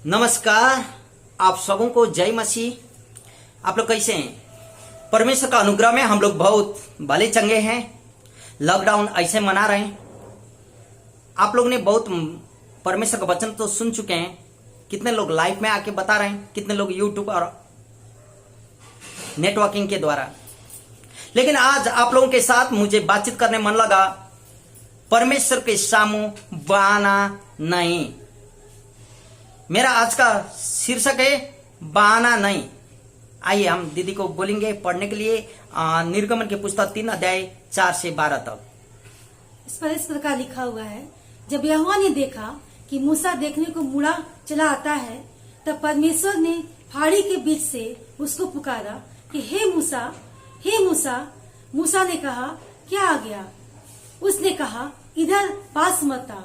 नमस्कार, आप सबों को जय मसीह। आप लोग कैसे हैं? परमेश्वर का अनुग्रह में हम लोग बहुत भले चंगे हैं। लॉकडाउन ऐसे मना रहे हैं। आप लोग ने बहुत परमेश्वर का वचन तो सुन चुके हैं। कितने लोग लाइव में आके बता रहे हैं, कितने लोग यूट्यूब और नेटवर्किंग के द्वारा। लेकिन आज आप लोगों के साथ मुझे बातचीत करने मन लगा, परमेश्वर के सामू बहाना नहीं। मेरा आज का शीर्षक है बहाना नहीं। आइए हम दीदी को बोलेंगे पढ़ने के लिए निर्गमन की पुस्तक 3 अध्याय 4 से 12 तक। इस प्रकार लिखा हुआ है, जब यहोवा ने देखा कि मूसा देखने को मुड़ा चला आता है, तब परमेश्वर ने फाड़ी के बीच से उसको पुकारा कि हे मूसा, हे मूसा। मूसा ने कहा, क्या आ गया? उसने कहा, इधर पास मत आ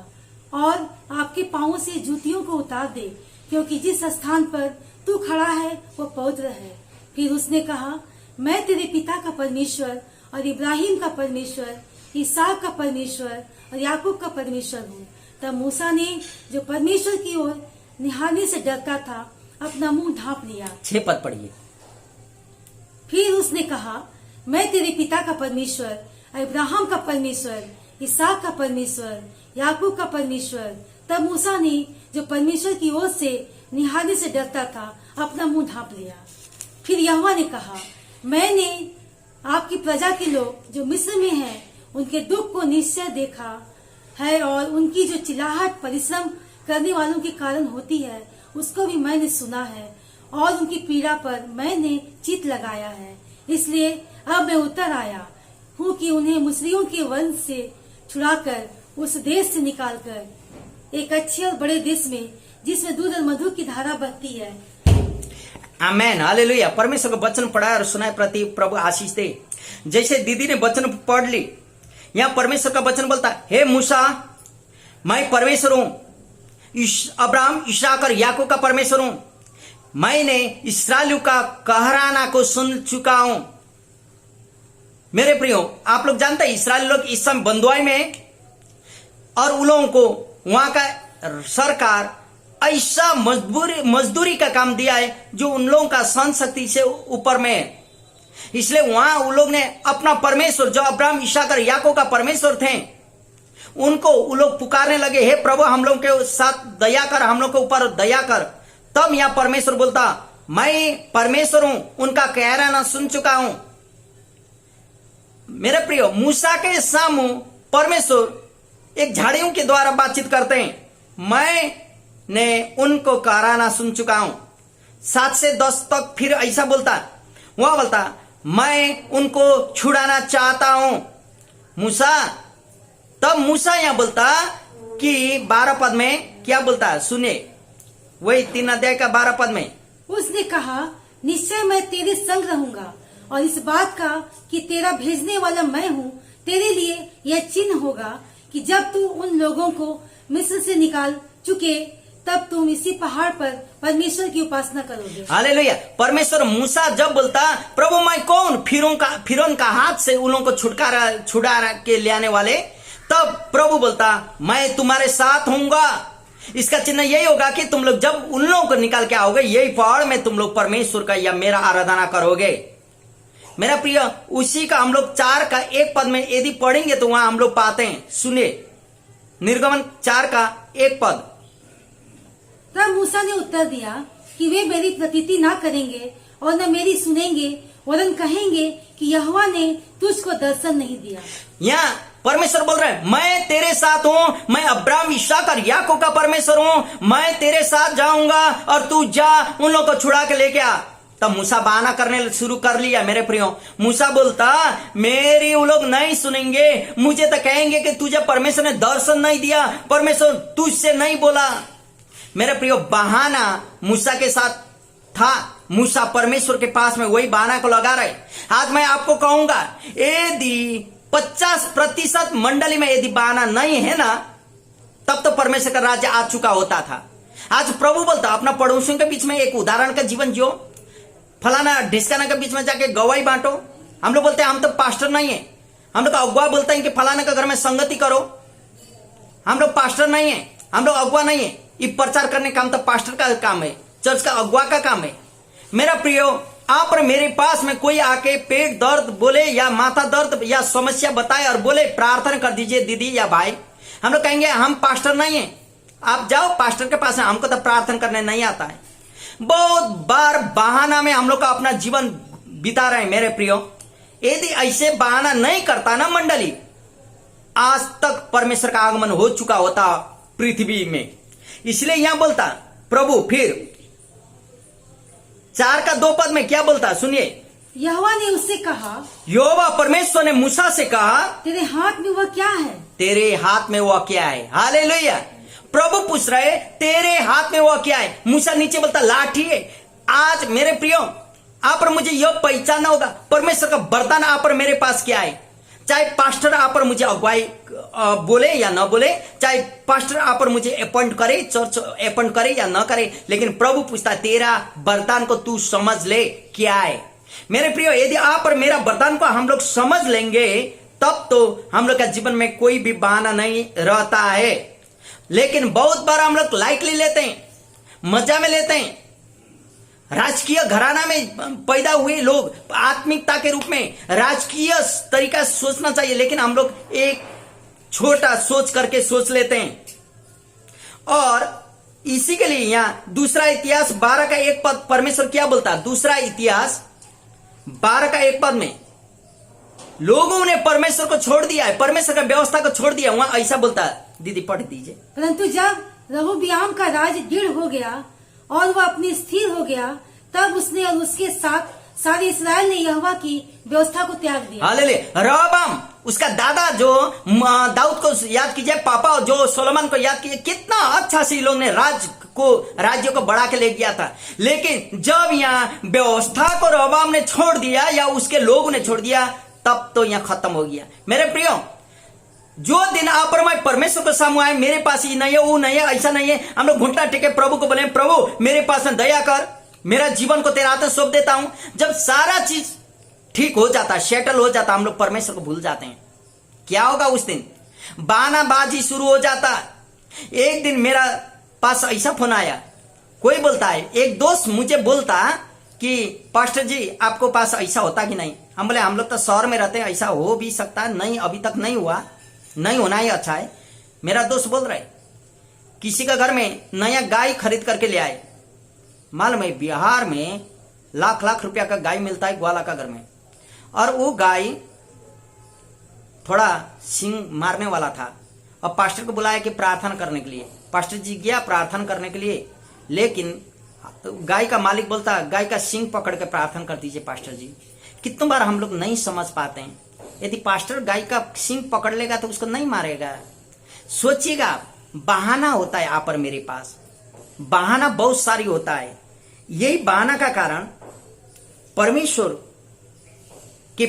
और आपके पांवों से जूतियों को उतार दे, क्योंकि जिस स्थान पर तू खड़ा है वो पवित्र है। फिर उसने कहा, मैं तेरे पिता का परमेश्वर और इब्राहिम का परमेश्वर, इसहाक का परमेश्वर और याकूब का परमेश्वर हूँ। तब मूसा ने, जो परमेश्वर की ओर निहारने से डरता था, अपना मुंह ढांप लिया। 6 पद पढ़िए। फिर उसने कहा, मैं तेरे पिता का परमेश्वर, इब्राहिम का परमेश्वर, इसहाक का परमेश्वर, याकूब का परमेश्वर। तब मूसा ने, जो परमेश्वर की ओर से निहारने से डरता था, अपना मुंह ढांप लिया। फिर यहोवा ने कहा, मैंने आपकी प्रजा के लोग जो मिस्र में हैं, उनके दुख को निश्चय देखा है और उनकी जो चिल्लाहट परिश्रम करने वालों के कारण होती है, उसको भी मैंने सुना है और उनकी पीड़ा पर मैंने चित्त लगाया है। इसलिए अब मैं उतर आया हूँ कि उन्हें मिस्रियों के वंश से छुड़ाकर उस देश से निकालकर एक अच्छे और बड़े देश में, जिसमें दूध और मधु की धारा बहती है। आमेन, हालेलुया। परमेश्वर का वचन पढ़ा और सुनाए प्रति प्रभु आशीष दे। जैसे दीदी ने वचन पढ़ ली, यहाँ परमेश्वर का वचन बोलता, हे मूसा, मैं परमेश्वर हूँ, अब्राहम, इसहाक और याकूब का परमेश्वर हूँ। मैंने इस्राएलियों का कहराना को सुन चुका हूँ। मेरे प्रियो, आप लोग जानते हैं इस्राएल लोग इस समय बंधुआई में, और उन लोगों को वहां का सरकार ऐसा मजदूरी का काम दिया है जो उन लोगों का सहन शक्ति से ऊपर में है। इसलिए वहां उन लोग ने अपना परमेश्वर, जो अब्राहम, इसहाक और याकूब का परमेश्वर थे, उनको उन लोग पुकारने लगे, हे प्रभु हम लोग के साथ दया कर, हम लोग के ऊपर दया कर। तब यहां परमेश्वर बोलता, मैं परमेश्वर हूं, उनका कहराना सुन चुका हूं। मेरे प्रियो, मूसा के सामू परमेश्वर एक झाड़ियों के द्वारा बातचीत करते हैं। मैंने उनको कहराना सुन चुका हूं। 7 से 10 तक फिर ऐसा बोलता, वहां बोलता, मैं उनको छुड़ाना चाहता हूं मूसा। तब मूसा यहां बोलता कि 12 पद में क्या बोलता है, सुनिए, वही 3 अध्याय का 12 पद में। उसने कहा, निश्चय मैं तेरे संग रहूंगा और इस बात का कि तेरा भेजने वाला मैं हूँ, तेरे लिए यह चिन्ह होगा कि जब तू उन लोगों को मिस्र से निकाल चुके, तब तुम इसी पहाड़ पर परमेश्वर की उपासना करोगे। हालेलुया। परमेश्वर मूसा जब बोलता, प्रभु मैं कौन, फिरौन का हाथ से उन लोगों को छुड़ा के ले आने वाले, तब प्रभु बोलता, मैं तुम्हारे साथ होऊंगा। इसका चिन्ह यही होगा कि तुम लोग जब उन लोगों को निकाल के आओगे, यही पहाड़ में तुम लोग परमेश्वर का या मेरा आराधना करोगे। मेरा प्रिय, उसी का हम लोग 4 का 1 पद में यदि पढ़ेंगे तो वहां हम लोग पाते हैं, सुनिए, निर्गमन 4 का 1 पद। तब मूसा ने उत्तर दिया कि वे मेरी प्रतीति ना करेंगे और न मेरी सुनेंगे, वरन कहेंगे कि यहोवा ने तुझको दर्शन नहीं दिया। यहाँ परमेश्वर बोल रहे हैं, मैं तेरे साथ हूँ, मैं अब्राहम, इसहाक और याकूब का परमेश्वर हूँ, मैं तेरे साथ जाऊंगा और तू जा, उन लोगों को छुड़ा के लेके आ। तब मूसा बहाना करने शुरू कर लिया। मेरे प्रियो, मूसा बोलता, मेरी वो लोग नहीं सुनेंगे, मुझे तो कहेंगे कि तुझे परमेश्वर ने दर्शन नहीं दिया, परमेश्वर तुझसे नहीं बोला। मेरे प्रियो, बहाना मूसा के साथ था। मूसा परमेश्वर के पास में वही बहाना को लगा रहे। आज मैं आपको कहूंगा, यदि 50% मंडली में यदि बहाना नहीं है ना, तब तो परमेश्वर का राज्य आ चुका होता था। आज प्रभु बोलता, अपना पड़ोसियों के बीच में एक उदाहरण का जीवन जियो, फलाना ढिसकाना के बीच में जाके गवाही बांटो। हम लोग बोलते हैं हम तो पास्टर नहीं है, हम लोग अगुआ बोलते हैं कि फलाना के घर में संगति करो। हम लोग पास्टर नहीं है, हम लोग अगुआ नहीं है, ये प्रचार करने का काम तो पास्टर का काम है, चर्च का अगुआ का काम है। मेरा प्रियो, आप और मेरे पास में कोई आके पेट दर्द बोले या माथा दर्द या समस्या बताए और बोले प्रार्थना कर दीजिए दीदी या भाई, हम लोग कहेंगे हम पास्टर नहीं है, आप जाओ पास्टर के पास, हमको तो प्रार्थना करने नहीं आता है। बहुत बार बहाना में हम लोग का अपना जीवन बिता रहे हैं। मेरे प्रियो, यदि ऐसे बहाना नहीं करता ना मंडली, आज तक परमेश्वर का आगमन हो चुका होता पृथ्वी में। इसलिए यहां बोलता प्रभु, फिर 4 का 2 पद में क्या बोलता सुनिए। यहोवा ने उससे कहा, यहोवा परमेश्वर ने मूसा से कहा, तेरे हाथ में वह क्या है? तेरे हाथ में वह क्या है? हालेलुया। प्रभु पूछ रहे तेरे हाथ में वह क्या है? मूसा नीचे बोलता लाठी है। आज मेरे प्रियो, आप और मुझे यह पहचानना होगा परमेश्वर का वरदान आप और मेरे पास क्या है। चाहे पास्टर आप और मुझे अगुवाई बोले या न बोले, चाहे पास्टर आप और मुझे अपॉइंट करे, चर्च अपॉइंट करे या न करे, लेकिन प्रभु पूछता तेरा वरदान को तू समझ ले क्या है। मेरे प्रियो, यदि आप और मेरा वरदान को हम लोग समझ लेंगे तब तो हम लोग का जीवन में कोई भी बहाना नहीं रहता है। लेकिन बहुत बार हम लोग लाइटली लेते हैं, मजा में लेते हैं। राजकीय घराना में पैदा हुए लोग आत्मिकता के रूप में राजकीय तरीका से सोचना चाहिए, लेकिन हम लोग एक छोटा सोच करके सोच लेते हैं। और इसी के लिए यहां दूसरा इतिहास 12 का 1 पद परमेश्वर क्या बोलता है? दूसरा इतिहास 12 का 1 पद में लोगों ने परमेश्वर को छोड़ दिया है, परमेश्वर का व्यवस्था को छोड़ दिया। वहां ऐसा बोलता है, दीदी पढ़ दीजिए। परंतु जब रहोबियाम का राज दृढ़ हो गया और वह अपनी स्थिर हो गया, तब उसने और उसके साथ सारे इस्राएल ने यहोवा की व्यवस्था को त्याग दिया। हालेलुया। रहबाम उसका दादा जो दाऊद को याद कीजिए, पापा जो सोलोमन को याद कीजिए, कितना अच्छा से लोग ने राज्य को बढ़ा के ले गया था। लेकिन जब यहाँ व्यवस्था को रहबाम ने छोड़ दिया या उसके लोगों ने छोड़ दिया, तब तो यहाँ खत्म हो गया। मेरे प्रियो, जो दिन आप और मैं परमेश्वर को सामने आए, मेरे पास ये नहीं है, वो नहीं है, ऐसा नहीं है, हम लोग घुटना टेके प्रभु को बोले प्रभु मेरे पास दया कर, मेरा जीवन को तेरा हाथ में सौंप देता हूं। जब सारा चीज ठीक हो जाता, सेटल हो जाता, हम लोग परमेश्वर को भूल जाते हैं। क्या होगा उस दिन? बहानाबाजी शुरू हो जाता। एक दिन मेरा पास ऐसा फोन आया, कोई बोलता है, एक दोस्त मुझे बोलता कि पास्टर जी आपको पास ऐसा होता कि नहीं? हम बोले हम लोग तो शहर में रहते हैं, ऐसा हो भी सकता है, नहीं अभी तक नहीं हुआ, नहीं होना ही अच्छा है। मेरा दोस्त बोल रहा है किसी का घर में नया गाय खरीद करके ले आए। मालूम है बिहार में लाख लाख रुपया का गाय मिलता है ग्वाला का घर में, और वो गाय थोड़ा सिंग मारने वाला था। और पास्टर को बुलाया कि प्रार्थना करने के लिए। पास्टर जी गया प्रार्थना करने के लिए, लेकिन गाय का मालिक बोलता गाय का सिंग पकड़ के प्रार्थना कर दीजिए पास्टर जी। कितनी बार हम लोग नहीं समझ पाते हैं, यदि पास्टर गाय का सिंग पकड़ लेगा तो उसको नहीं मारेगा। सोचिएगा, बहाना होता है आप और मेरे पास, बहाना बहुत सारी होता है। यही बहाना का कारण परमेश्वर के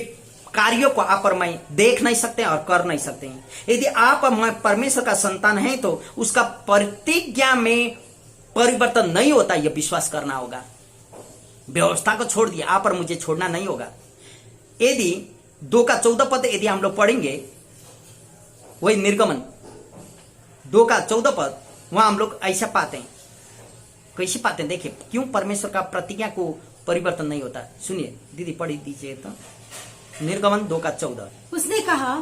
कार्यों को आप और मैं देख नहीं सकते और कर नहीं सकते हैं। यदि आप और मैं परमेश्वर का संतान है तो उसका प्रतिज्ञा में परिवर्तन नहीं होता, यह विश्वास करना होगा। व्यवस्था को छोड़ दिया, आप और मुझे छोड़ना नहीं होगा। यदि 2 का 14 पद यदि हम लोग पढ़ेंगे, वही निर्गमन 2 का 14 पद, वहां हम लोग ऐसा पाते हैं। कैसे पाते हैं देखिए, क्यों परमेश्वर का प्रतिज्ञा को परिवर्तन नहीं होता। सुनिए दीदी पढ़ी दीजिए तो, निर्गमन 2 का 14। उसने कहा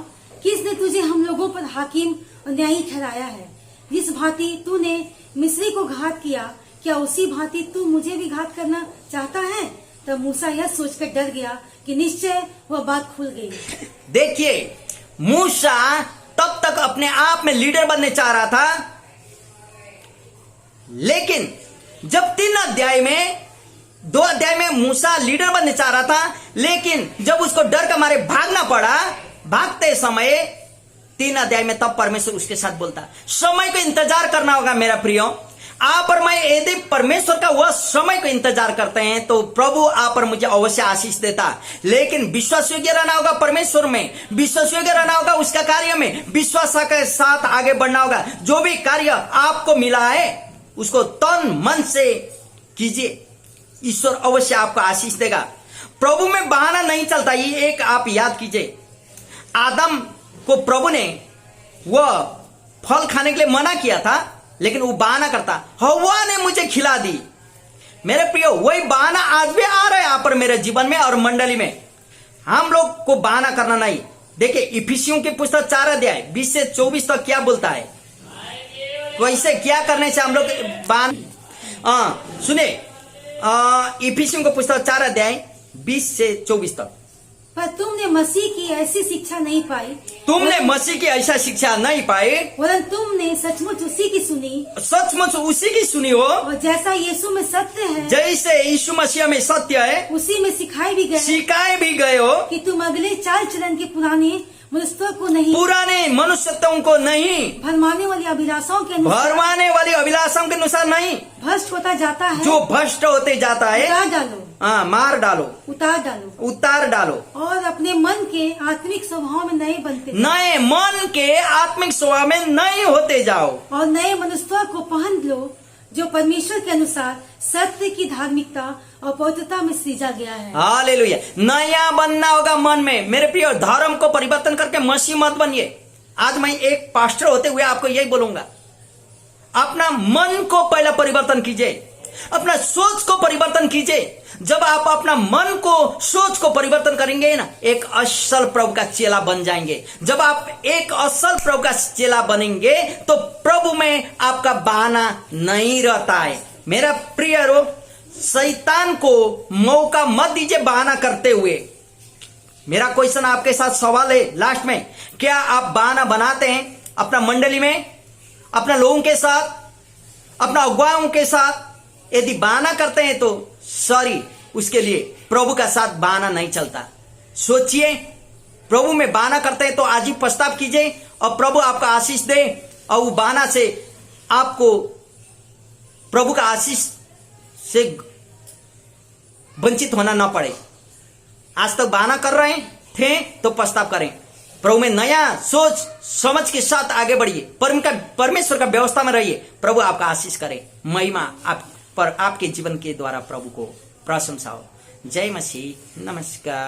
कि इसने तुझे हम लोगों पर हाकिम और न्यायी ठहराया है। जिस भांति तूने मिस्री को घात किया, क्या उसी भांति तू मुझे भी घात करना चाहता है? तब मूसा यह सोचकर डर गया कि निश्चय वह बात खुल गई। देखिए, मूसा तब तक अपने आप में लीडर बनने चाह रहा था, लेकिन जब 2 अध्याय में मूसा लीडर बनने चाह रहा था, लेकिन जब उसको डर का मारे भागना पड़ा, भागते समय 3 अध्याय में तब परमेश्वर उसके साथ बोलता। समय को इंतजार करना होगा मेरा प्रियो। आप और मैं यदि परमेश्वर का वह समय को इंतजार करते हैं तो प्रभु आप और मुझे अवश्य आशीष देता। लेकिन विश्वास योग्य रहना होगा परमेश्वर में, विश्वास योग्य रहना होगा उसका कार्य में, विश्वास के साथ आगे बढ़ना होगा। जो भी कार्य आपको मिला है उसको तन मन से कीजिए, ईश्वर अवश्य आपको आशीष देगा। प्रभु में बहाना नहीं चलता। ये एक आप याद कीजिए, आदम को प्रभु ने वह फल खाने के लिए मना किया था, लेकिन वो बहाना करता, हवा ने मुझे खिला दी। मेरे प्रियो, वही बहाना आज भी आ रहा है यहाँ पर मेरे जीवन में और मंडली में। हम लोग को बहाना करना नहीं। देखिए इफिसियों की पुस्तक 4 अध्याय 20 से 24 तक क्या बोलता है, वैसे क्या करने से हम लोग सुने। इफिसियों की पुस्तक 4 अध्याय 20 से 24 तक। पर तुमने मसीह की ऐसी शिक्षा नहीं पाई, तुमने मसीह की ऐसा शिक्षा नहीं पाई, वरन तुमने सचमुच उसी की सुनी, सचमुच उसी की सुनी हो, और जैसा यीशु में सत्य है, जैसे यीशु मसीह में सत्य है, उसी में सिखाए भी गए, सिखाए भी गए हो कि तुम अगले चाल चलन के पुराने मनुष्यों को नहीं, पुराने मनुष्यत्वों को नहीं, भरमाने वाली अभिलाषाओं के अनुसार, भरमाने वाली अभिलाषाओं के अनुसार नहीं, भ्रष्ट होता जाता है, जो भ्रष्ट होते जाता है, उतार डालो, मार डालो, उतार डालो, और अपने मन के आत्मिक स्वभाव में नए बनते जाओ, नए मन के आत्मिक स्वभाव में नए होते जाओ, और नए मनुष्यों को पहन लो, जो परमेश्वर के अनुसार सत्य की धार्मिकता और पवित्रता में सृजा गया है। हालेलुया। नया बनना होगा मन में। मेरे प्रिय, धर्म को परिवर्तन करके मसीह मत बनिए। आज मैं एक पास्टर होते हुए आपको यही बोलूंगा, अपना मन को पहले परिवर्तन कीजिए, अपना सोच को परिवर्तन कीजिए। जब आप अपना मन को, सोच को परिवर्तन करेंगे ना, एक असल प्रभु का चेला बन जाएंगे। जब आप एक असल प्रभु का चेला बनेंगे तो प्रभु में आपका बहाना नहीं रहता है। मेरा प्रियरो, शैतान को मौका मत दीजिए बहाना करते हुए। मेरा क्वेश्चन आपके साथ सवाल है लास्ट में, क्या आप बहाना बनाते हैं अपना मंडली में, अपना लोगों के साथ, अपना अगुवाओं के साथ? यदि बहाना करते हैं तो सॉरी, उसके लिए प्रभु का साथ बहाना नहीं चलता। सोचिए, प्रभु में बहाना करते हैं तो आज ही प्रस्ताव कीजिए और प्रभु आपका आशीष दे, और वो बहाना से आपको प्रभु का आशीष से वंचित होना ना पड़े। आज तक बहाना कर रहे थे तो प्रस्ताव करें, प्रभु में नया सोच समझ के साथ आगे बढ़िए, परमेश्वर का व्यवस्था में रहिए। प्रभु आपका आशीष करे, महिमा आप पर आपके जीवन के द्वारा प्रभु को प्रशंसा हो। जय मसीह। नमस्कार।